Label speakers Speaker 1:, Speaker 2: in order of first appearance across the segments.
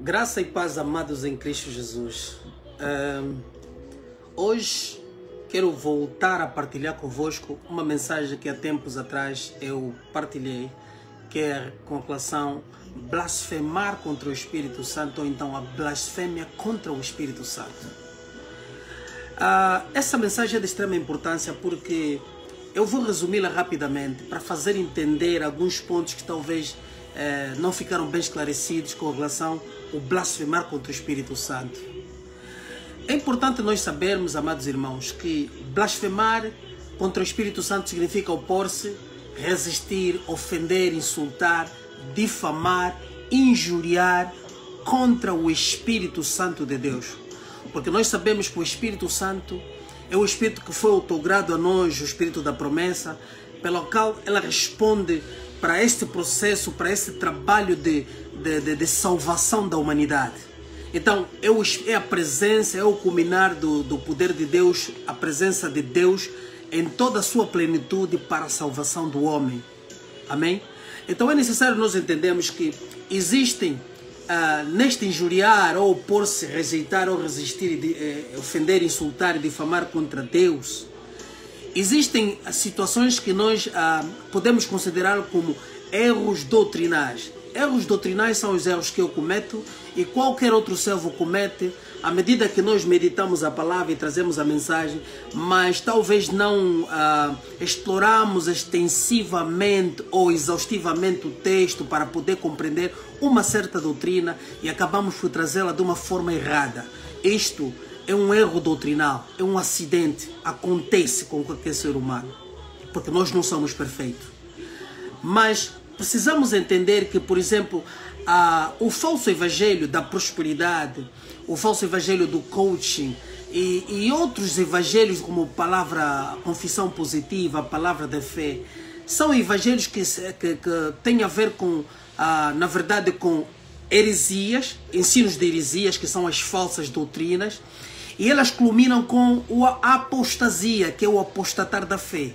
Speaker 1: Graça e paz, amados em Cristo Jesus. Hoje quero voltar a partilhar convosco uma mensagem que há tempos atrás eu partilhei, que é com relação a blasfemar contra o Espírito Santo, ou então a blasfêmia contra o Espírito Santo. Essa mensagem é de extrema importância porque eu vou resumi-la rapidamente para fazer entender alguns pontos que talvez não ficaram bem esclarecidos com relação ao blasfemar contra o Espírito Santo. É importante nós sabermos, amados irmãos, que blasfemar contra o Espírito Santo significa opor-se, resistir, ofender, insultar, difamar, injuriar contra o Espírito Santo de Deus. Porque nós sabemos que o Espírito Santo é o Espírito que foi outorgado a nós, o Espírito da promessa, pelo qual ela responde para este processo, para este trabalho de salvação da humanidade. Então, é a presença, é o culminar do poder de Deus, a presença de Deus em toda a sua plenitude para a salvação do homem. Amém? Então é necessário nós entendermos que existem, neste injuriar, ou opor-se, rejeitar ou resistir, ofender, insultar e difamar contra Deus, existem situações que nós podemos considerar como erros doutrinais. Erros doutrinais são os erros que eu cometo e qualquer outro servo comete à medida que nós meditamos a palavra e trazemos a mensagem, mas talvez não exploramos extensivamente ou exaustivamente o texto para poder compreender uma certa doutrina e acabamos por trazê-la de uma forma errada. Isto é um erro doutrinal, é um acidente, acontece com qualquer ser humano, porque nós não somos perfeitos. Mas precisamos entender que, por exemplo, o falso evangelho da prosperidade, o falso evangelho do coaching e outros evangelhos como palavra confissão positiva, a palavra da fé, são evangelhos que têm a ver com, na verdade, com heresias, ensinos de heresias, que são as falsas doutrinas, e elas culminam com a apostasia, que é o apostatar da fé.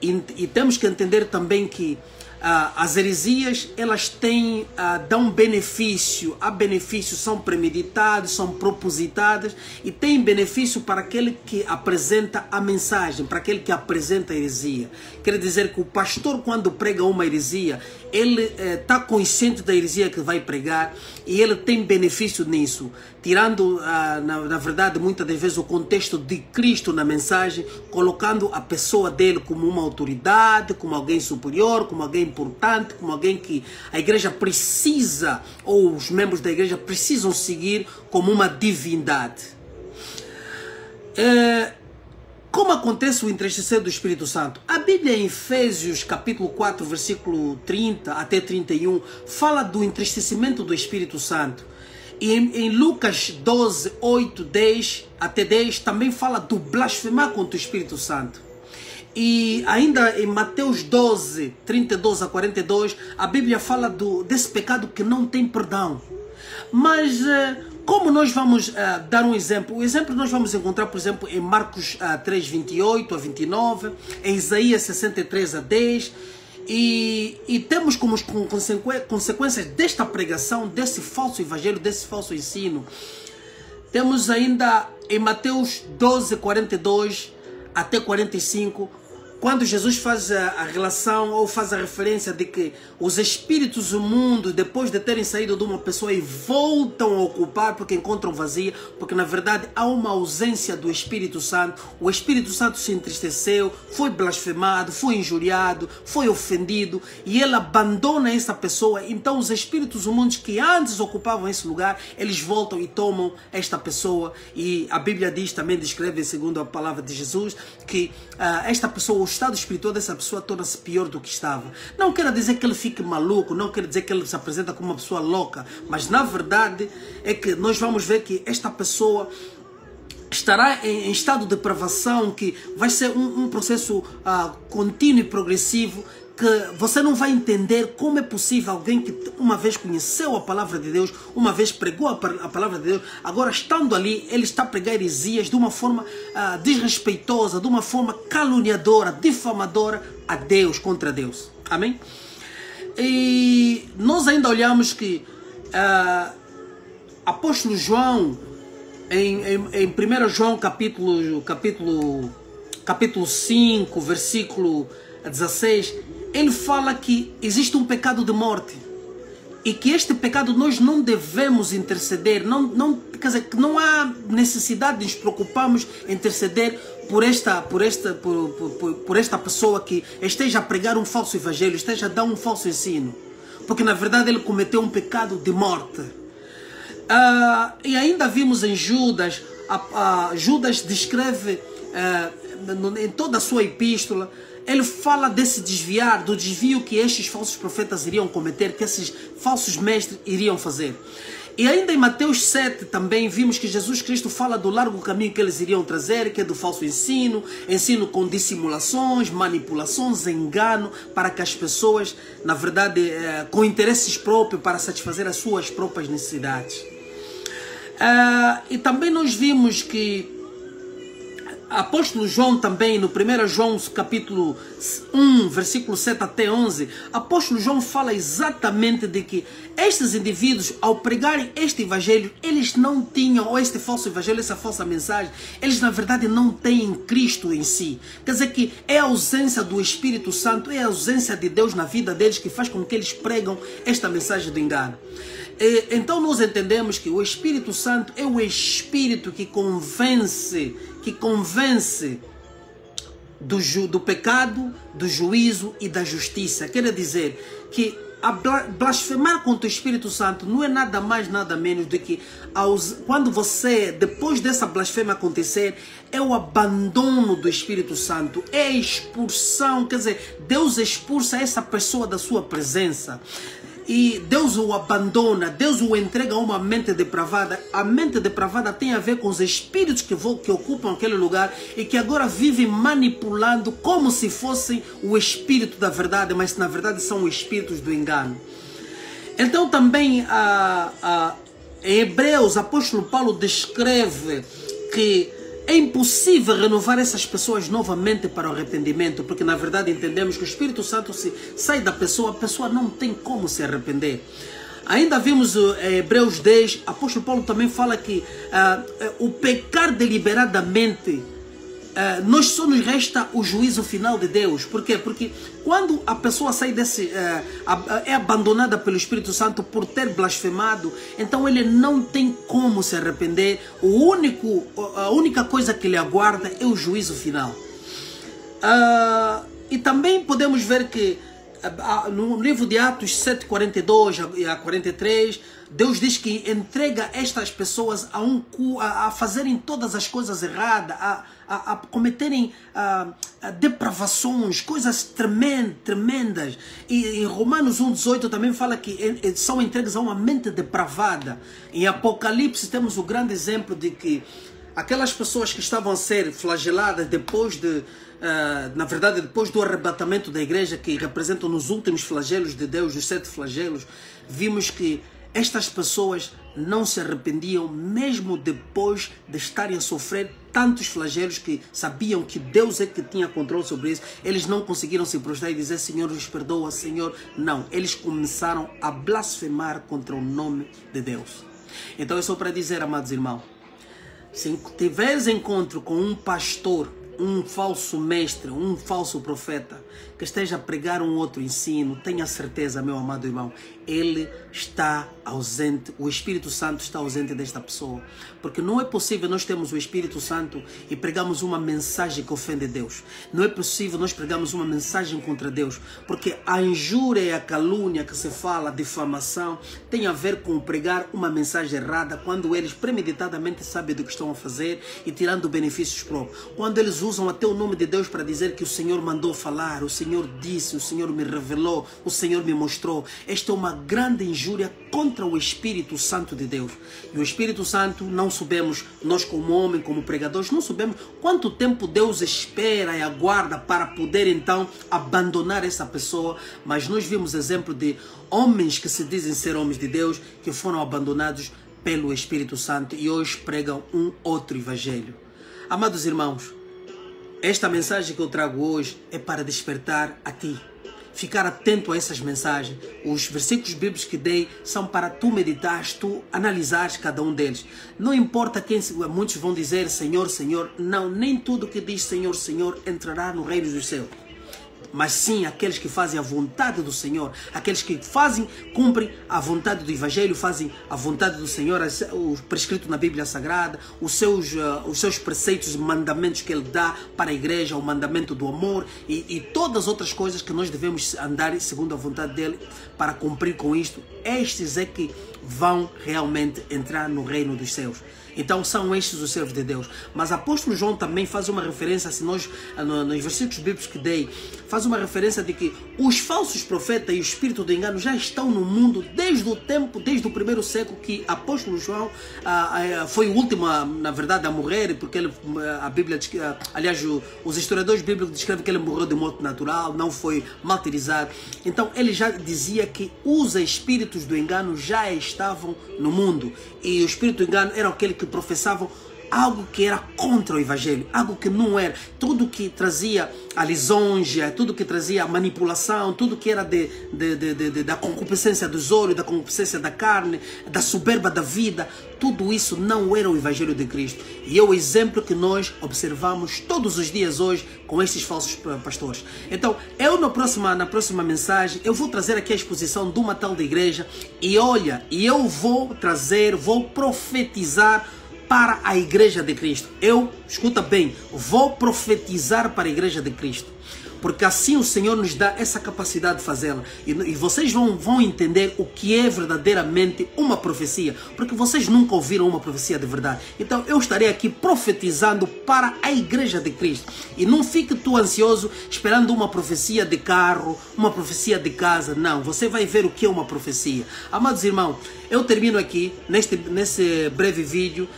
Speaker 1: E temos que entender também que as heresias, elas têm, dão benefício, há benefícios, são premeditados, são propositadas e têm benefício para aquele que apresenta a mensagem, para aquele que apresenta a heresia. Quer dizer que o pastor, quando prega uma heresia, ele está consciente da heresia que vai pregar e ele tem benefício nisso, tirando, na verdade, muitas das vezes o contexto de Cristo na mensagem, colocando a pessoa dele como uma autoridade, como alguém superior, como alguém importante, como alguém que a igreja precisa, ou os membros da igreja precisam seguir como uma divindade. Como acontece o entristecer do Espírito Santo? A Bíblia em Efésios capítulo 4, versículo 30 até 31, fala do entristecimento do Espírito Santo. E em Lucas 12, 8, 10 até 10, também fala do blasfemar contra o Espírito Santo. E ainda em Mateus 12, 32 a 42, a Bíblia fala desse pecado que não tem perdão. Mas como nós vamos dar um exemplo? O exemplo nós vamos encontrar, por exemplo, em Marcos 3, 28 a 29, em Isaías 63 a 10, e temos como consequências desta pregação, desse falso evangelho, desse falso ensino, temos ainda em Mateus 12, 42 até 45, quando Jesus faz a relação ou faz a referência de que os espíritos imundos, depois de terem saído de uma pessoa, e voltam a ocupar porque encontram vazia, porque na verdade há uma ausência do Espírito Santo. O Espírito Santo se entristeceu, foi blasfemado, foi injuriado, foi ofendido e ele abandona essa pessoa. Então os espíritos imundos que antes ocupavam esse lugar, eles voltam e tomam esta pessoa. E a Bíblia diz, também descreve, segundo a palavra de Jesus, que esta pessoa, o estado espiritual dessa pessoa torna-se pior do que estava. Não quer dizer que ele fique maluco, não quer dizer que ele se apresenta como uma pessoa louca, mas na verdade é que nós vamos ver que esta pessoa estará em estado de depravação, que vai ser um processo contínuo e progressivo, que você não vai entender como é possível alguém que uma vez conheceu a palavra de Deus, uma vez pregou a palavra de Deus, agora estando ali, ele está a pregar heresias de uma forma desrespeitosa, de uma forma caluniadora, difamadora a Deus, contra Deus. Amém? E nós ainda olhamos que apóstolo João, em 1 João capítulo 5, versículo 16, ele fala que existe um pecado de morte e que este pecado nós não devemos interceder, quer dizer, que não há necessidade de nos preocuparmos em interceder por esta pessoa que esteja a pregar um falso evangelho, esteja a dar um falso ensino, porque na verdade ele cometeu um pecado de morte. E ainda vimos em Judas, Judas descreve em toda a sua epístola, ele fala desse desviar, do desvio que estes falsos profetas iriam cometer, que esses falsos mestres iriam fazer. E ainda em Mateus 7 também vimos que Jesus Cristo fala do largo caminho que eles iriam trazer, que é do falso ensino, ensino com dissimulações, manipulações, engano, para que as pessoas, na verdade, com interesses próprios, para satisfazer as suas próprias necessidades. E também nós vimos que apóstolo João também, no 1 João capítulo 1, versículo 7 até 11, apóstolo João fala exatamente de que estes indivíduos, ao pregarem este evangelho, eles não tinham, ou este falso evangelho, essa falsa mensagem, eles na verdade não têm Cristo em si. Quer dizer que é a ausência do Espírito Santo, é a ausência de Deus na vida deles que faz com que eles pregam esta mensagem do engano. Então nós entendemos que o Espírito Santo é o Espírito que convence do pecado, do juízo e da justiça. Quer dizer que blasfemar contra o Espírito Santo não é nada mais, nada menos do que quando você, depois dessa blasfêmia acontecer, é o abandono do Espírito Santo, é a expulsão, quer dizer, Deus expulsa essa pessoa da sua presença. E Deus o abandona, Deus o entrega a uma mente depravada. A mente depravada tem a ver com os espíritos que ocupam aquele lugar e que agora vivem manipulando como se fossem o espírito da verdade, mas na verdade são os espíritos do engano. Então também em Hebreus, o apóstolo Paulo descreve que é impossível renovar essas pessoas novamente para o arrependimento, porque na verdade entendemos que o Espírito Santo se sai da pessoa, a pessoa não tem como se arrepender. Ainda vimos em Hebreus 10, o apóstolo Paulo também fala que o pecar deliberadamente, nós só nos resta o juízo final de Deus. Por quê? Porque quando a pessoa sai é abandonada pelo Espírito Santo por ter blasfemado, então ele não tem como se arrepender. A única coisa que lhe aguarda é o juízo final. E também podemos ver que no livro de Atos 7:42 a 43, Deus diz que entrega estas pessoas a fazerem todas as coisas erradas, a cometerem depravações, coisas tremendas. E em Romanos 1:18 também fala que são entregues a uma mente depravada. Em Apocalipse temos o grande exemplo de que aquelas pessoas que estavam a ser flageladas depois do arrebatamento da igreja, que representam nos últimos flagelos de Deus, os 7 flagelos, vimos que estas pessoas não se arrependiam mesmo depois de estarem a sofrer tantos flagelos, que sabiam que Deus é que tinha controle sobre isso. Eles não conseguiram se prostrar e dizer: Senhor, nos perdoa, Senhor. Não, eles começaram a blasfemar contra o nome de Deus. Então é só para dizer, amados irmãos, se tiveres encontro com um pastor, um falso mestre, um falso profeta que esteja a pregar um outro ensino, tenha certeza, meu amado irmão, ele está ausente, o Espírito Santo está ausente desta pessoa. Porque não é possível nós termos o Espírito Santo e pregamos uma mensagem que ofende Deus. Não é possível nós pregamos uma mensagem contra Deus, porque a injúria e a calúnia que se fala, a difamação, tem a ver com pregar uma mensagem errada, quando eles premeditadamente sabem do que estão a fazer e tirando benefícios próprios. Quando eles usam até o nome de Deus para dizer que o Senhor mandou falar, o Senhor disse, o Senhor me revelou, o Senhor me mostrou. Esta é uma grande injúria contra o Espírito Santo de Deus. E o Espírito Santo, não sabemos, nós como homem, como pregadores, não sabemos quanto tempo Deus espera e aguarda para poder então abandonar essa pessoa. Mas nós vimos exemplo de homens que se dizem ser homens de Deus, que foram abandonados pelo Espírito Santo e hoje pregam um outro evangelho. Amados irmãos, esta mensagem que eu trago hoje é para despertar a ti. ficar atento a essas mensagens. Os versículos bíblicos que dei são para tu meditares, tu analisares cada um deles. Não importa quem, muitos vão dizer Senhor, Senhor. Não, nem tudo que diz Senhor, Senhor entrará no reino dos céus. Mas sim aqueles que fazem a vontade do Senhor, aqueles que cumprem a vontade do Evangelho, fazem a vontade do Senhor, o prescrito na Bíblia Sagrada, os seus preceitos e mandamentos que Ele dá para a igreja, o mandamento do amor e todas as outras coisas que nós devemos andar segundo a vontade dEle para cumprir com isto. Estes é que vão realmente entrar no reino dos céus. Então são estes os servos de Deus. Mas o apóstolo João também faz uma referência, se nós, nos versículos bíblicos que dei, faz uma referência de que os falsos profetas e o espírito do engano já estão no mundo desde o primeiro século, que o apóstolo João foi o último, na verdade, a morrer, porque a Bíblia, aliás, os historiadores bíblicos descrevem que ele morreu de morte natural, não foi martirizado. Então ele já dizia que os espíritos do engano já estavam no mundo, e o espírito do engano era aquele que professavam algo que era contra o Evangelho, algo que não era, tudo que trazia a lisonja, tudo que trazia a manipulação, tudo que era da concupiscência dos olhos, da concupiscência da carne, da soberba da vida, tudo isso não era o Evangelho de Cristo. E é o exemplo que nós observamos todos os dias hoje com estes falsos pastores. Então, eu na próxima mensagem, eu vou trazer aqui a exposição de uma tal da igreja, e olha, eu vou profetizar para a igreja de Cristo. Escuta bem, vou profetizar para a igreja de Cristo. Porque assim o Senhor nos dá essa capacidade de fazê-la. E vocês vão entender o que é verdadeiramente uma profecia. Porque vocês nunca ouviram uma profecia de verdade. Então eu estarei aqui profetizando para a igreja de Cristo. E não fique tu ansioso esperando uma profecia de carro, uma profecia de casa. Não, você vai ver o que é uma profecia. Amados irmãos, eu termino aqui nesse breve vídeo,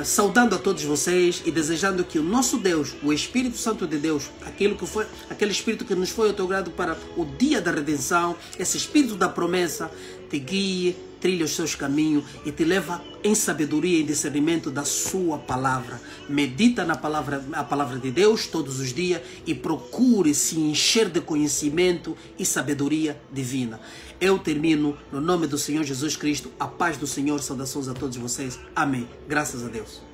Speaker 1: saudando a todos vocês e desejando que o nosso Deus, o Espírito Santo de Deus, aquele Espírito que nos foi otorgado para o dia da redenção, esse Espírito da promessa, te guie, trilha os seus caminhos e te leva em sabedoria e discernimento da sua palavra. Medita a palavra de Deus todos os dias e procure se encher de conhecimento e sabedoria divina. Eu termino no nome do Senhor Jesus Cristo. A paz do Senhor, saudações a todos vocês. Amém. Graças a Deus.